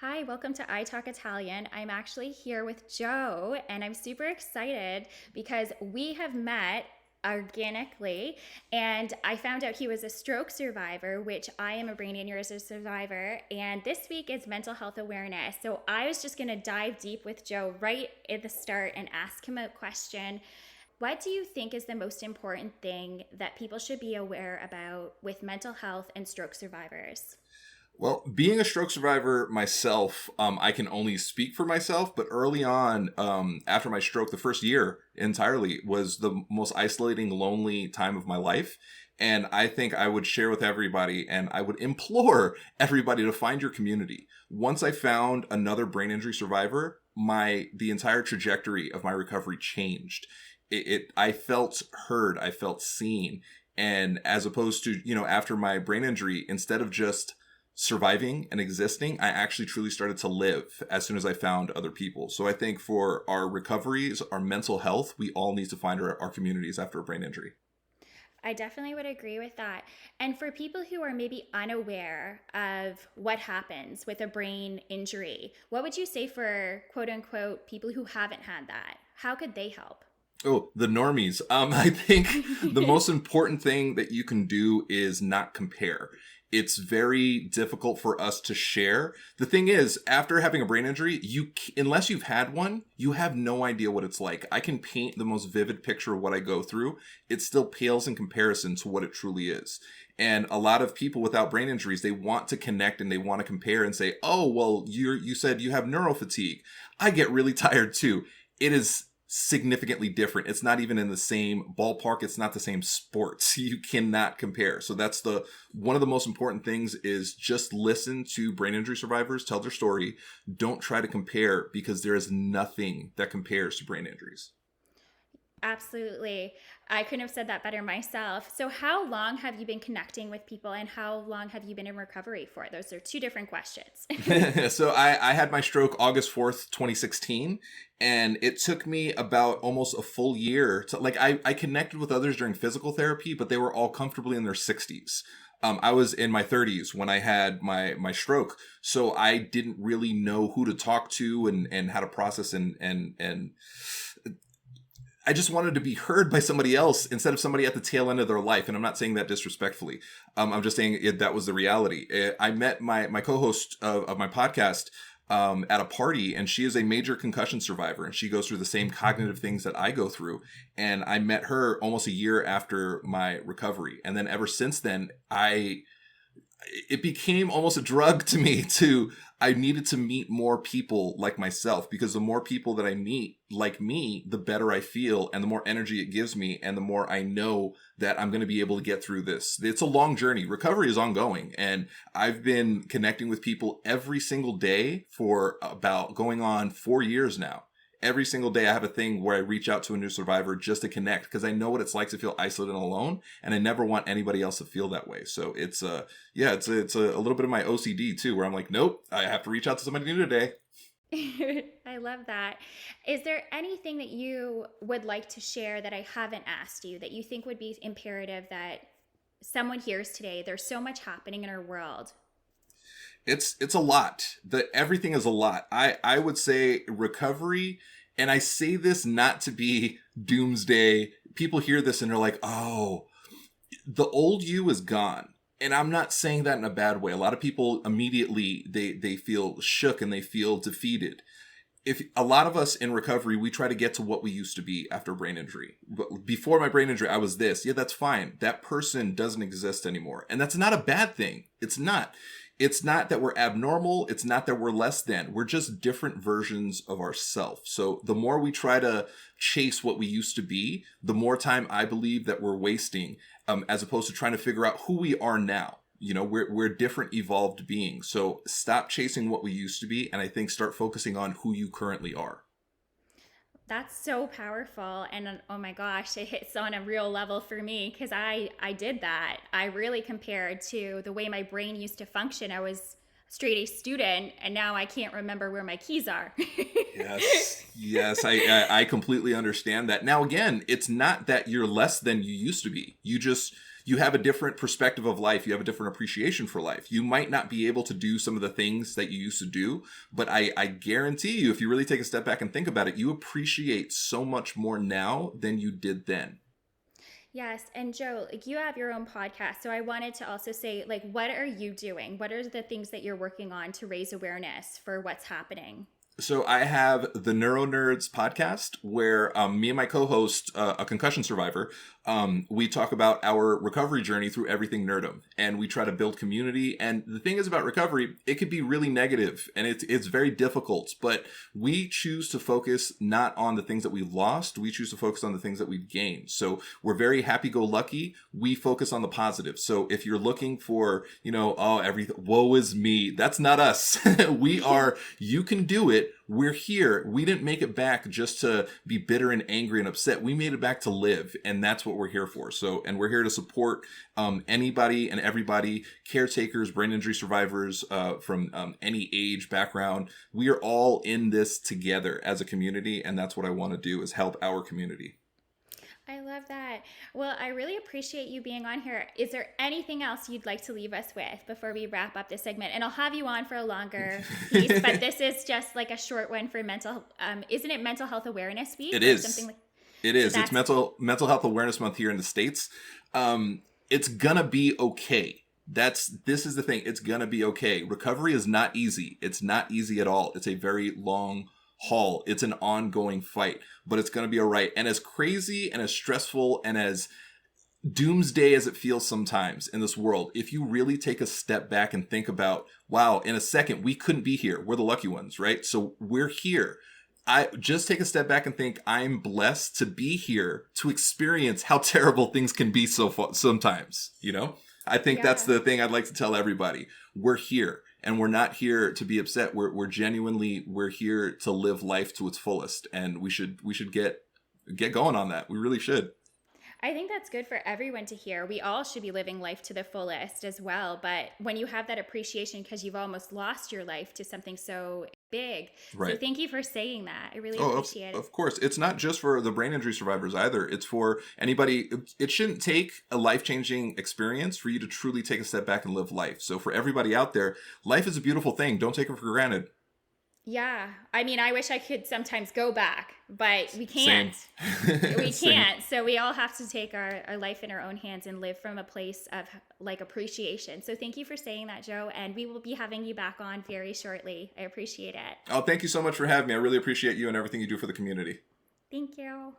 Hi, welcome to I Talk Italian. I'm actually here with Joe, and I'm super excited because we have met organically, and I found out he was a stroke survivor, which I am a brain aneurysm survivor, and this week is mental health awareness. So I was just going to dive deep with Joe right at the start and ask him a question. What do you think is the most important thing that people should be aware about with mental health and stroke survivors? Well, being a stroke survivor myself, I can only speak for myself, but early on, after my stroke, the first year entirely was the most isolating, lonely time of my life. And I think I would share with everybody and I would implore everybody to find your community. Once I found another brain injury survivor, the entire trajectory of my recovery changed. I felt heard, I felt seen. And as opposed to, after my brain injury, instead of just surviving and existing, I actually truly started to live as soon as I found other people. So I think for our recoveries, our mental health, we all need to find our communities after a brain injury. I definitely would agree with that. And for people who are maybe unaware of what happens with a brain injury, what would you say for quote unquote people who haven't had that? How could they help? Oh, the normies. I think the most important thing that you can do is not compare. It's very difficult for us to share. The thing is, after having a brain injury, unless you've had one, you have no idea what it's like. I can paint the most vivid picture of what I go through. It still pales in comparison to what it truly is. And a lot of people without brain injuries, they want to connect and they want to compare and say, "Oh, well, you said you have neurofatigue. I get really tired too." It is significantly different. It's not even in the same ballpark. It's not the same sports. You cannot compare. So that's one of the most important things is just listen to brain injury survivors tell their story. Don't try to compare because there is nothing that compares to brain injuries. Absolutely. I couldn't have said that better myself. So, how long have you been connecting with people and how long have you been in recovery for? Those are two different questions. So I had my stroke August 4th, 2016, and it took me about almost a full year to I connected with others during physical therapy, but they were all comfortably in their 60s. I was in my 30s when I had my stroke, so I didn't really know who to talk to and how to process and I just wanted to be heard by somebody else instead of somebody at the tail end of their life. And I'm not saying that disrespectfully. I'm just saying that was the reality. I met my co-host of my podcast at a party, and she is a major concussion survivor, and she goes through the same cognitive things that I go through. And I met her almost a year after my recovery. And then ever since then, it became almost a drug to me I needed to meet more people like myself, because the more people that I meet like me, the better I feel and the more energy it gives me and the more I know that I'm going to be able to get through this. It's a long journey. Recovery is ongoing, and I've been connecting with people every single day for about going on 4 years now. Every single day I have a thing where I reach out to a new survivor just to connect, because I know what it's like to feel isolated and alone, and I never want anybody else to feel that way. So it's it's a little bit of my OCD too, where I'm like, nope, I have to reach out to somebody new today. I love that. Is there anything that you would like to share that I haven't asked you that you think would be imperative that someone hears today? There's so much happening in our world. It's a lot. Everything is a lot. I would say recovery, and I say this not to be doomsday. People hear this and they're like, "Oh, the old you is gone." And I'm not saying that in a bad way. A lot of people immediately they feel shook and they feel defeated. If a lot of us in recovery, we try to get to what we used to be after brain injury. But before my brain injury, I was this. Yeah, that's fine. That person doesn't exist anymore. And that's not a bad thing. It's not. It's not that we're abnormal. It's not that we're less than. We're just different versions of ourselves. So the more we try to chase what we used to be, the more time I believe that we're wasting, as opposed to trying to figure out who we are now. We're different evolved beings. So stop chasing what we used to be, and I think start focusing on who you currently are. That's so powerful. And oh my gosh, it hits on a real level for me because I did that. I really compared to the way my brain used to function. I was straight A student and now I can't remember where my keys are. Yes, I completely understand that. Now, again, it's not that you're less than you used to be. you have a different perspective of life. You have a different appreciation for life. You might not be able to do some of the things that you used to do, but I guarantee you, if you really take a step back and think about it, you appreciate so much more now than you did then. Yes, and Joe, like you have your own podcast, so I wanted to also say, like, what are you doing? What are the things that you're working on to raise awareness for what's happening? So I have the Neuro Nerds podcast where me and my co-host, a concussion survivor, we talk about our recovery journey through everything nerdum, and we try to build community. And the thing is about recovery, it could be really negative and it's very difficult, but we choose to focus not on the things that we lost. We choose to focus on the things that we've gained. So we're very happy-go-lucky. We focus on the positive. So if you're looking for, oh, everything, woe is me, that's not us. We are, you can do it. We're here. We didn't make it back just to be bitter and angry and upset. We made it back to live, and that's what we're here for. So, and we're here to support anybody and everybody, caretakers, brain injury survivors from any age, background. We are all in this together as a community, and that's what I want to do, is help our community. I love that. Well, I really appreciate you being on here. Is there anything else you'd like to leave us with before we wrap up this segment? And I'll have you on for a longer piece, but this is just like a short one for isn't it Mental Health Awareness Week? It is. Something like, it is. So it's mental health awareness month here in the States. It's gonna be okay. This is the thing. It's gonna be okay. Recovery is not easy. It's not easy at all. It's a very long haul. It's an ongoing fight, but it's going to be all right. And as crazy and as stressful and as doomsday as it feels sometimes in this world, if you really take a step back and think about, wow, in a second, we couldn't be here. We're the lucky ones, right? So we're here. I just take a step back and think, I'm blessed to be here to experience how terrible things can be sometimes, I think that's the thing I'd like to tell everybody. We're here. And we're not here to be upset. We're genuinely, we're here to live life to its fullest. And we should get going on that. We really should. I think that's good for everyone to hear. We all should be living life to the fullest as well. But when you have that appreciation because you've almost lost your life to something so big. Right. So thank you for saying that. I really appreciate it. Of course. It's not just for the brain injury survivors either. It's for anybody. It shouldn't take a life-changing experience for you to truly take a step back and live life. So for everybody out there, life is a beautiful thing. Don't take it for granted. Yeah. I mean, I wish I could sometimes go back, but we can't. We Same. can't. So we all have to take our life in our own hands and live from a place of like appreciation. So thank you for saying that, Joe. And we will be having you back on very shortly. I appreciate it. Oh, thank you so much for having me. I really appreciate you and everything you do for the community. Thank you.